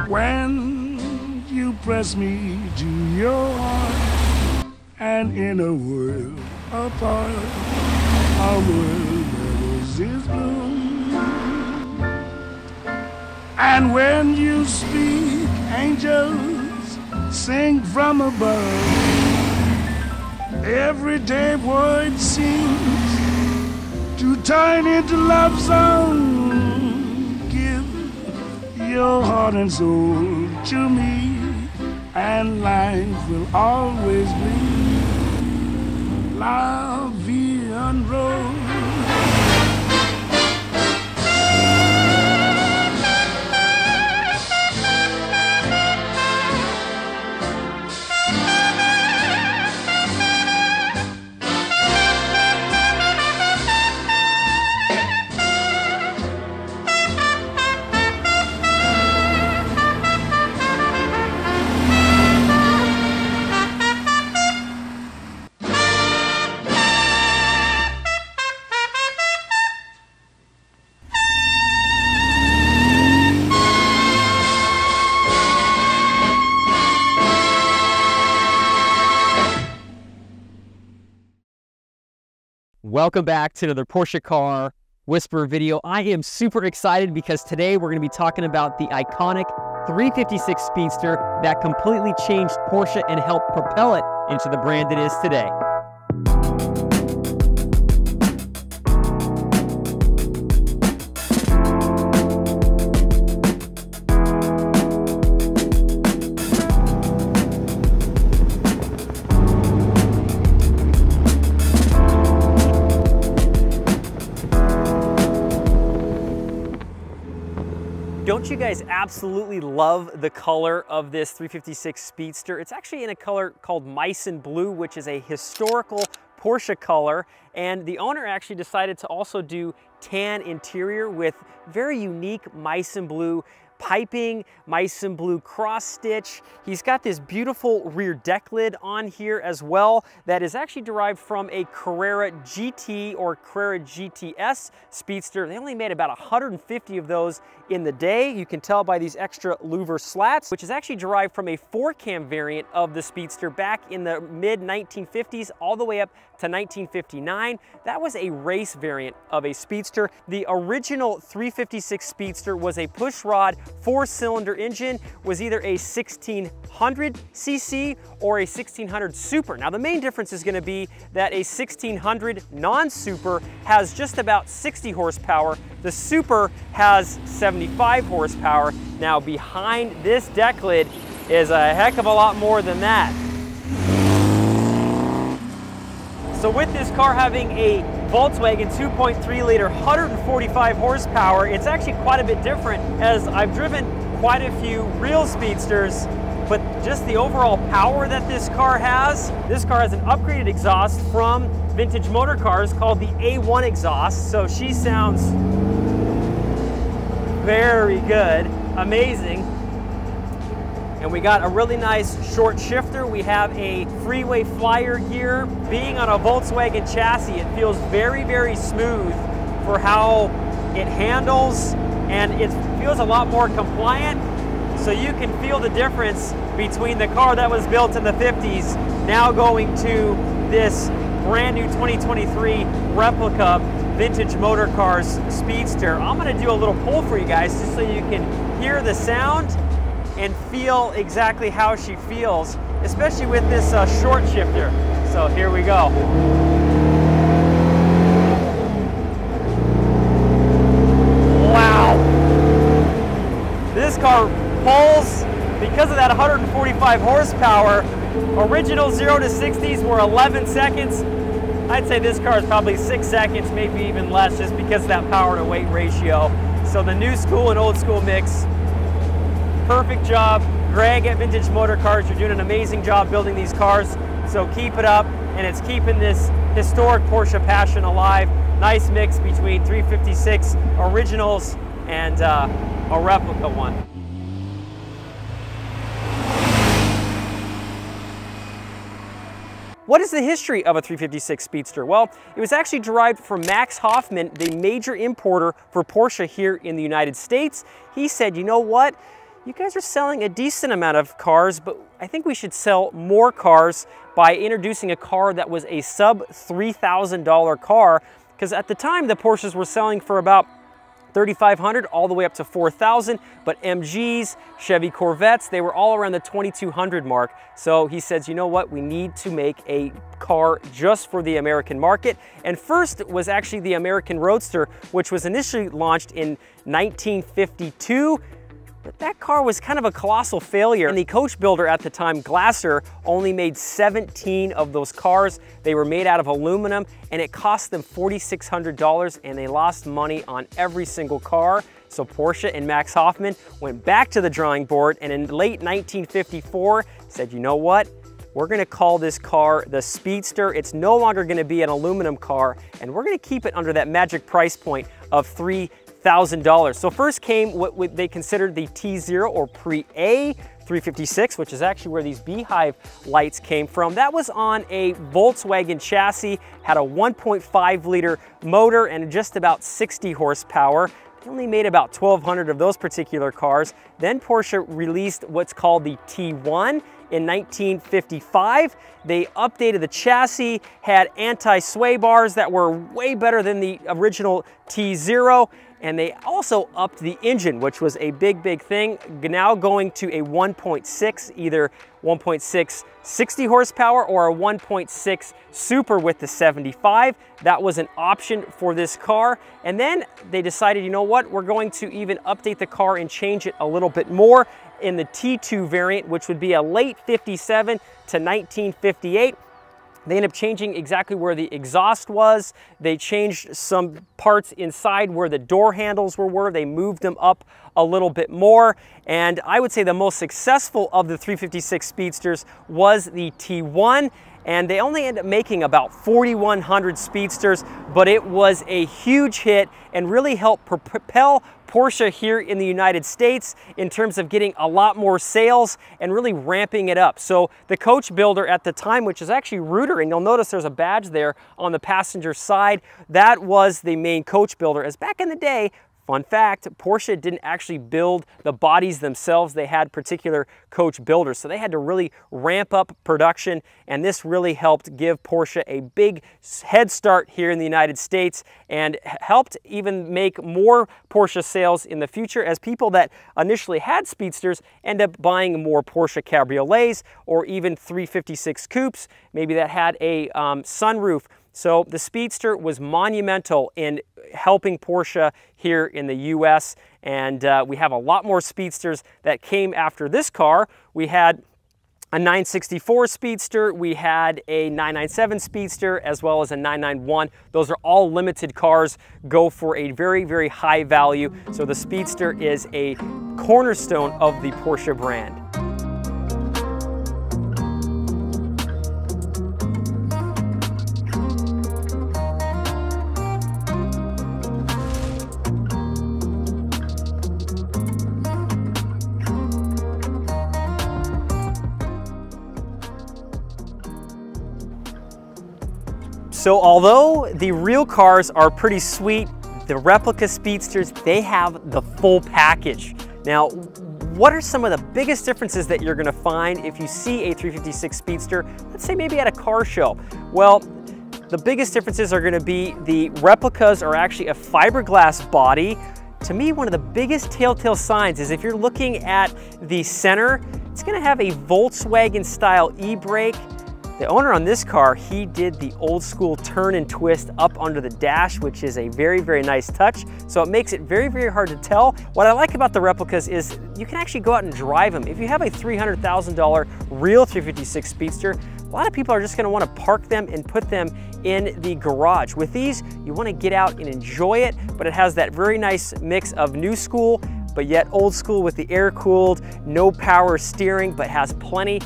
When you press me to your heart, and in a world apart, our world never is bloom. And when you speak, angels sing from above. Everyday word seems to turn into love song. Your heart and soul to me, and life will always be la vie en rose. Welcome back to another Porsche Car Whisperer video. I am super excited because today we're going to be talking about the iconic 356 Speedster that completely changed Porsche and helped propel it into the brand it is today. Don't you guys absolutely love the color of this 356 Speedster? It's actually in a color called Meissen Blue, which is a historical Porsche color, and the owner actually decided to also do tan interior with very unique Meissen Blue piping, Meissen Blue cross stitch. He's got this beautiful rear deck lid on here as well that is actually derived from a Carrera GT or Carrera GTS Speedster. They only made about 150 of those in the day. You can tell by these extra louver slats, which is actually derived from a 4-cam variant of the Speedster back in the mid-1950s all the way up to 1959. That was a race variant of a Speedster. The original 356 Speedster was a pushrod 4-cylinder engine, was either a 1600cc or a 1600 Super. Now the main difference is going to be that a 1600 non-Super has just about 60 horsepower. The Super has 75 horsepower. Now behind this deck lid is a heck of a lot more than that. So with this car having a Volkswagen 2.3 liter, 145 horsepower, it's actually quite a bit different, as I've driven quite a few real Speedsters, but just the overall power that this car has an upgraded exhaust from Vintage Motor Cars called the A1 exhaust, so she sounds very good, amazing. And we got a really nice short shifter. We have a freeway flyer gear. Being on a Volkswagen chassis, it feels very, very smooth for how it handles, and it feels a lot more compliant. So you can feel the difference between the car that was built in the 50s now going to this brand new 2023 Replica Vintage Motor Cars Speedster. I'm gonna do a little pull for you guys just so you can hear the sound and feel exactly how she feels, especially with this short shifter. So here we go. Wow. This car pulls because of that 145 horsepower. Original 0 to 60s were 11 seconds. I'd say this car is probably 6 seconds, maybe even less, just because of that power to weight ratio. So the new school and old school mix, perfect job Greg at Vintage Motor Cars, you're doing an amazing job building these cars, so keep it up, and it's keeping this historic Porsche passion alive. Nice mix between 356 originals and a replica one. What is the history of a 356 Speedster? Well, it was actually derived from Max Hoffman, the major importer for Porsche here in the United States. He said, you know what? You guys are selling a decent amount of cars, but I think we should sell more cars by introducing a car that was a sub $3,000 car, because at the time the Porsches were selling for about $3,500 all the way up to $4,000, but MGs, Chevy Corvettes, they were all around the $2,200 mark. So he says, you know what, we need to make a car just for the American market. And first was actually the American Roadster, which was initially launched in 1952. But that car was kind of a colossal failure, and the coach builder at the time, Glasser, only made 17 of those cars. They were made out of aluminum, and it cost them $4,600, and they lost money on every single car. So Porsche and Max Hoffman went back to the drawing board, and in late 1954 said, you know what? We're gonna call this car the Speedster. It's no longer gonna be an aluminum car, and we're gonna keep it under that magic price point of $3,000. So first came what they considered the T0 or Pre-A 356, which is actually where these beehive lights came from. That was on a Volkswagen chassis, had a 1.5 liter motor and just about 60 horsepower. They only made about 1,200 of those particular cars. Then Porsche released what's called the T1 in 1955. They updated the chassis, had anti-sway bars that were way better than the original T0, and they also upped the engine, which was a big thing, now going to a 1.6, either 1.6 60 horsepower or a 1.6 Super with the 75. That was an option for this car. And then they decided, you know what, we're going to even update the car and change it a little bit more in the T2 variant, which would be a late 57 to 1958. They ended up changing exactly where the exhaust was. They changed some parts inside where the door handles were. They moved them up a little bit more. And I would say the most successful of the 356 Speedsters was the T1. And they only ended up making about 4,100 Speedsters, but it was a huge hit and really helped propel Porsche here in the United States in terms of getting a lot more sales and really ramping it up. So the coach builder at the time, which is actually Reuter, and you'll notice there's a badge there on the passenger side, that was the main coach builder. As back in the day, fun fact, Porsche didn't actually build the bodies themselves. They had particular coach builders. So they had to really ramp up production, and this really helped give Porsche a big head start here in the United States and helped even make more Porsche sales in the future, as people that initially had Speedsters end up buying more Porsche Cabriolets or even 356 Coupes, maybe that had a sunroof. So the Speedster was monumental in helping Porsche here in the US, and we have a lot more Speedsters that came after this car. We had a 964 Speedster, we had a 997 Speedster, as well as a 991. Those are all limited cars, go for a very high value. So the Speedster is a cornerstone of the Porsche brand. So although the real cars are pretty sweet, the replica Speedsters, they have the full package. Now, what are some of the biggest differences that you're gonna find if you see a 356 Speedster, let's say maybe at a car show? Well, the biggest differences are gonna be the replicas are actually a fiberglass body. To me, one of the biggest telltale signs is if you're looking at the center, it's gonna have a Volkswagen style e-brake. The owner on this car, he did the old school turn and twist up under the dash, which is a very nice touch. So it makes it very hard to tell. What I like about the replicas is you can actually go out and drive them. If you have a $300,000 real 356 Speedster, a lot of people are just gonna wanna park them and put them in the garage. With these, you wanna get out and enjoy it, but it has that very nice mix of new school, but yet old school with the air-cooled, no power steering, but has plenty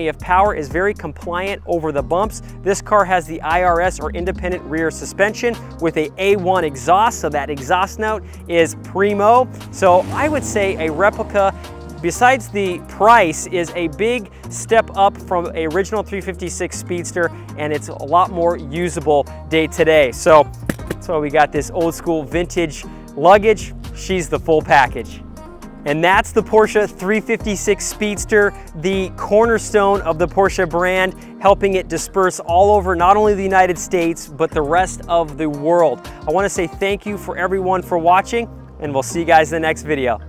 of power, is very compliant over the bumps. This car has the IRS, or independent rear suspension, with a A1 exhaust, so that exhaust note is primo. So I would say a Replica, besides the price, is a big step up from a original 356 Speedster, and it's a lot more usable day to day. So that's why we got this old school vintage luggage. She's the full package. And that's the Porsche 356 Speedster, the cornerstone of the Porsche brand, helping it disperse all over not only the United States, but the rest of the world. I want to say thank you for everyone for watching, and we'll see you guys in the next video.